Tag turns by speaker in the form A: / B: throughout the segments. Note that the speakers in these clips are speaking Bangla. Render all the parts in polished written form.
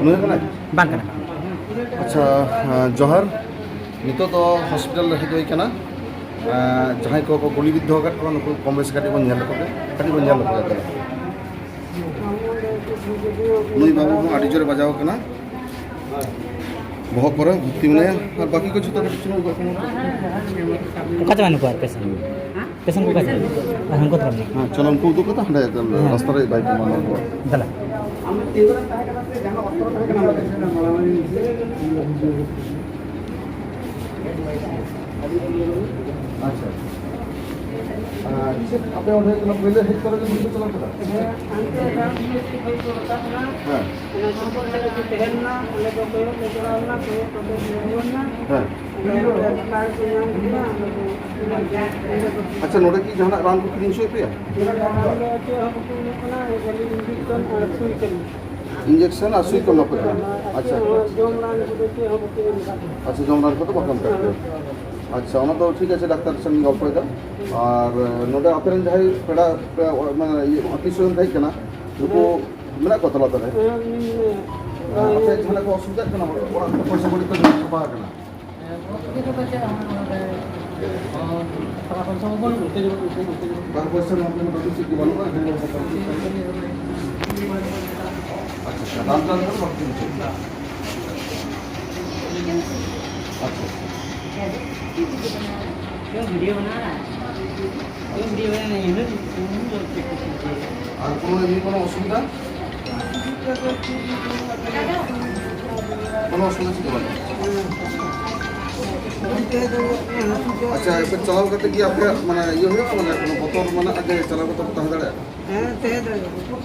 A: ᱱᱩᱭ ᱠᱟᱱᱟᱭ?
B: ᱵᱟᱝ ᱠᱟᱱᱟ᱾
A: ᱟᱪᱪᱷᱟ, ᱡᱚᱦᱟᱨ᱾ ᱱᱤᱛᱚᱜ ᱫᱚ ᱦᱚᱥᱯᱤᱴᱟᱞ ᱨᱮ ᱦᱮᱡ ᱦᱩᱭ ᱠᱟᱱᱟ᱾ ᱡᱟᱦᱟᱸᱭ ᱠᱚ ᱜᱩᱞᱤ ᱵᱤদ্ধ ᱟᱠᱟᱫ ᱠᱚᱣᱟ ᱱᱩᱠᱩ ᱠᱚᱢ ᱵᱮᱥᱤ ᱠᱟᱹᱴᱤᱡ ᱵᱚᱱ ᱧᱮᱞ ᱞᱮᱠᱚ ᱜᱮ, ᱠᱟᱹᱴᱤᱡ ᱵᱚᱱ ᱧᱮᱞ ᱞᱮᱠᱚ ᱜᱮ᱾ ᱱᱩᱭ ᱵᱟᱹᱵᱩ ᱦᱚᱸ ᱟᱹᱰᱤ ᱡᱳᱨᱮ ᱵᱟᱡᱟᱣ ᱠᱟᱱᱟ, ᱵᱚᱦᱚᱜ ᱠᱚᱨᱮ ᱵᱷᱩᱨᱛᱤ ᱢᱮᱱᱟᱭᱟ ᱟᱨ ᱵᱟᱹᱠᱤ ᱠᱚ ᱡᱷᱚᱛᱚ ᱠᱟᱹᱴᱤᱡ ᱪᱩᱞᱩᱝ
B: ᱚᱠᱟ ᱪᱟᱵᱟᱭ ᱱᱩᱠᱩ ᱟᱨ ᱯᱮᱥᱮন্ᱴ ᱠᱚ ᱚᱠᱟ ᱪᱟᱵᱟᱭ ᱟᱨ ᱦᱟᱱᱠᱩ ᱛᱟᱨ
A: ᱪᱚᱞᱚ ᱩᱱᱠᱩ ᱩᱫᱩᱜ ᱠᱟᱛᱮ ᱦᱟᱸᱰᱮ ᱨᱟᱥᱛᱟ ᱨᱮ ᱵᱟᱭᱤᱠ ᱮᱢᱟᱱ ᱠᱚ
B: ᱫᱟᱞᱟ
A: ᱟᱪᱪᱷᱟ, ᱪᱮᱫ ᱟᱯᱮ ᱚᱸᱰᱮ ᱯᱳᱭᱞᱳ ᱦᱮᱡ ᱠᱚᱨᱮ ᱜᱮ ᱪᱟᱞᱟᱣ ᱠᱮᱫᱟ? আচ্ছা, নোটে কি জাহানাক রান কি কিনে পেয়া? इंजेक्शन और सुई को नप कर। अच्छा अच्छा, जमरान को तो बकम करते हैं। अच्छा, ओना तो ठीक है डाक्टर संग गल्प कर और नोडे अपेरन जहाई पेड़ा माने ये अतिशयन थाई कना उनको मेना को तला तले आपे जहाना को असुविधा कना ओरा तो पैसा बड़ी तो छपा कना बार पैसा न अपने में ठीक बनो ना। अच्छा, दाम दाम कर वक्त नहीं। अच्छा,
B: क्यों वीडियो बना रहा है? क्यों वीडियो बना नहीं है?
A: और कोनो एमनी कोनो असुविधा কোনো অসুবিধা ছিল না? আচ্ছা, এবার চালাও করতে গিয়ে আপনি মানে ইয়ে হয়ে মানে কোনো বতর মানে আগে চালাও করতে তাহলে দাঁড়ায়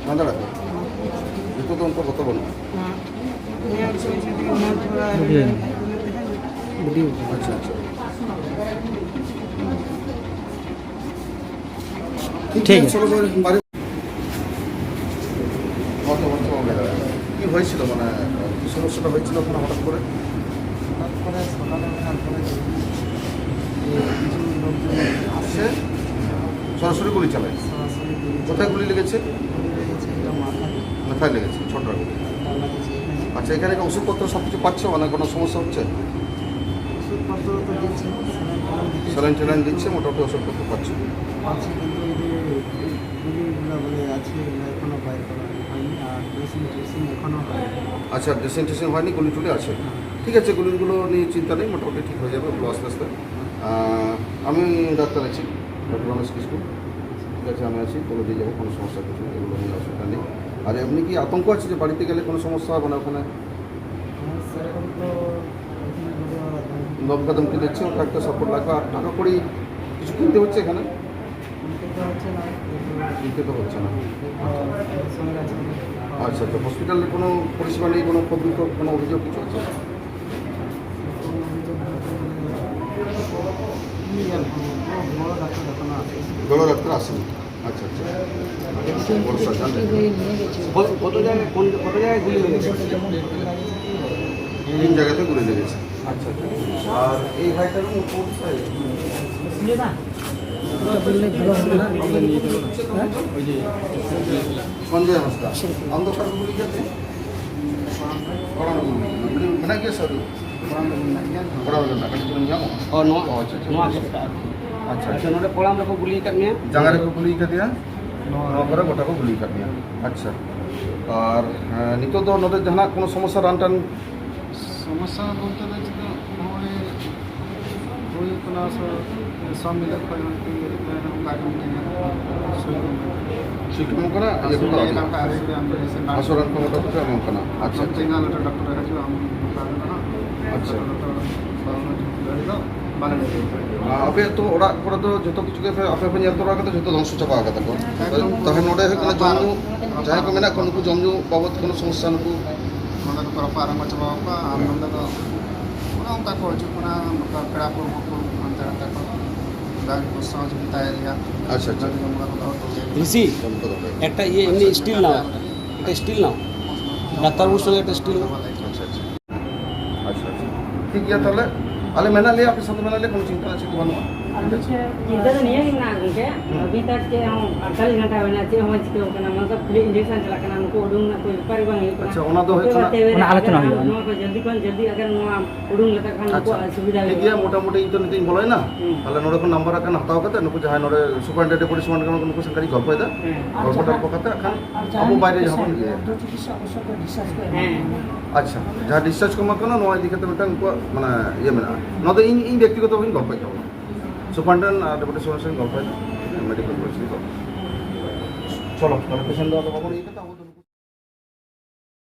A: না দাঁড়ায় itu tuh untuk betul betul. अच्छा अच्छा,
B: ঠিক আছে।
A: চলো বাড়ি কত বছর হবে কি হয়েছিল মানে কি সমস্যাটা হয়েছিল আপনার হঠাৎ করে?
C: তারপরে সকালে ওঠার পরে কিছু লোকজন আসে
A: সরাসরি গুলি চালায়?
C: সরাসরি
A: কোথায় গুলি লেগেছে?
C: লেগেছে এটা
A: মাথায় লেগেছে, ছোট গুলি।
C: লাগেছে।
A: আচ্ছা, এখানে কি ওষুধপত্র সব কিছু পাচ্ছ মানে কোনো সমস্যা হচ্ছে?
C: ওষুধপত্র তো দিচ্ছে,
A: স্যালাইন ট্যালাইন দিচ্ছে, মোটামুটি ওষুধপত্র পাচ্ছ?
C: পাচ্ছি, কিন্তু এই যে গুলিগুলো বলে আছে এগুলো এখনও বাইর করা হয়নি, আর ড্রেসিং এখনও হয়নি।
A: আচ্ছা, ড্রেসিং টেসিং হয়নি, গুলি টুলি আছে? ঠিক আছে, গুলিগুলো নিয়ে চিন্তা নেই, মোটামুটি ঠিক হয়ে যাবে ওগুলো আস্তে আস্তে। আমি ডাক্তার আছি, ডক্টর রমেশ কিসকু। ঠিক আছে, আমি আছি, বলে দিয়ে যাবো, কোনো সমস্যা কিছু এগুলো নিয়ে অসুবিধা নেই। আর এমনি কি আতঙ্ক আছে যে বাড়িতে গেলে কোনো সমস্যা হবে না ওখানে?
C: সেরকম তো
A: নবকাদমকে দিচ্ছে, ওটা একটা সাপোর্ট লাগবে। আর টাকা কড়ি কিছু কিনতে হচ্ছে এখানে?
C: হচ্ছে না,
A: কিনতে তো হচ্ছে না।
C: সঙ্গে আছে
A: আচ্ছা, তো হসপিটালে কোনো পরিষেবা নেই, কোনো কোনো অভিযোগ কিছু আছে?
C: বড় ডাক্তার দেখানো আছে।
A: বড় ডাক্তার আসেনি? আচ্ছা আচ্ছা,
B: কত জায়গায় গুলি হয়েছে?
A: 3 জায়গাতে গুলি লেগেছে। আচ্ছা আচ্ছা, আর এই ভাইটার কোথায়? সঞ্জয় হাসদা অন্ধকার গুলি যাতে mana dia satu orang nak kena nyamuk.
B: Oh, no.
A: Oh, अच्छा अच्छा। अच्छा
B: अच्छा, नोडे पोलाम रखो गुली करने
A: jangan aku guলি kat dia no করে গোটা কো গুলি kat dia। আচ্ছা, আর নিতো তো নদে জানা কোনো সমস্যা রানটান
C: সমস্যা বলতে গেলে তো আমাদের ওই কোনো সব মিলে করে লাগবে
A: সিস্টেম করা ये तो আসরান ক্ষমতা তো এমন কেন? আচ্ছা আচ্ছা, ape to ora kore to joto kichu ke ape nyel tora kata joto dhongso chaba kata ko tahe node he kana jomju jahe ko mena kono ku jomju babot kono সমস্যা nuku
C: mana ko para para ma chaba pa amnda to ona unta ko chuna maka kara ko antara ta ko dag ko সহযোগিতা এরিয়া।
A: আচ্ছা আচ্ছা,
B: ঋষি একটা ইয়ে এমনি স্টিল নাও, এটা স্টিল নাও, ডাক্তারবাবুর সঙ্গে একটা স্টিল নাও।
A: আচ্ছা আচ্ছা আচ্ছা আচ্ছা, ঠিক আছে তাহলে আলে মেনা লে আপনি সাথে মেনা লে কোনো চিন্তা আছে কি বানো?
D: चिंता तो नहीं है ना उनके अभी तक के हम 48 घंटा होना चाहिए हम चिके होना मतलब फ्री इंजेक्शन चला करना उनको उडूंग ना कोई परिवहन नहीं
A: अच्छा ओना तो होय
B: ओना आलोचना हुई
D: नो को जल्दी अगर नो उडूंग लेता खान को
A: अच्छा
D: सुविधा
A: ठीक है मोटामुटी इन तो नितिन बोले ना তাহলে নোড়ে কোন নাম্বার আকান হাতাও কাতে নুকু যাহাই নোড়ে সুপারিনটেন্ডেন্ট পুলিশ মান কোন নুকু সরকারি গল্প এটা গল্পটার পকাতে আকান আবু বাইরে যাবো আচ্ছা যা ডিসচার্জ কমা কোন নয় দিকে তো মিটাং কো মানে ইয়ে মেনা নদে ইন ব্যক্তিগত ভাবে গল্প এটা সুপারিনটেন্ডেন্ট আর ডেপুটি সুপারিনটেন্ডেন্ট গল্প এটা মেডিকেল পুলিশ চলো তাহলে পেশেন্ট দাও তো বাবু এই কথা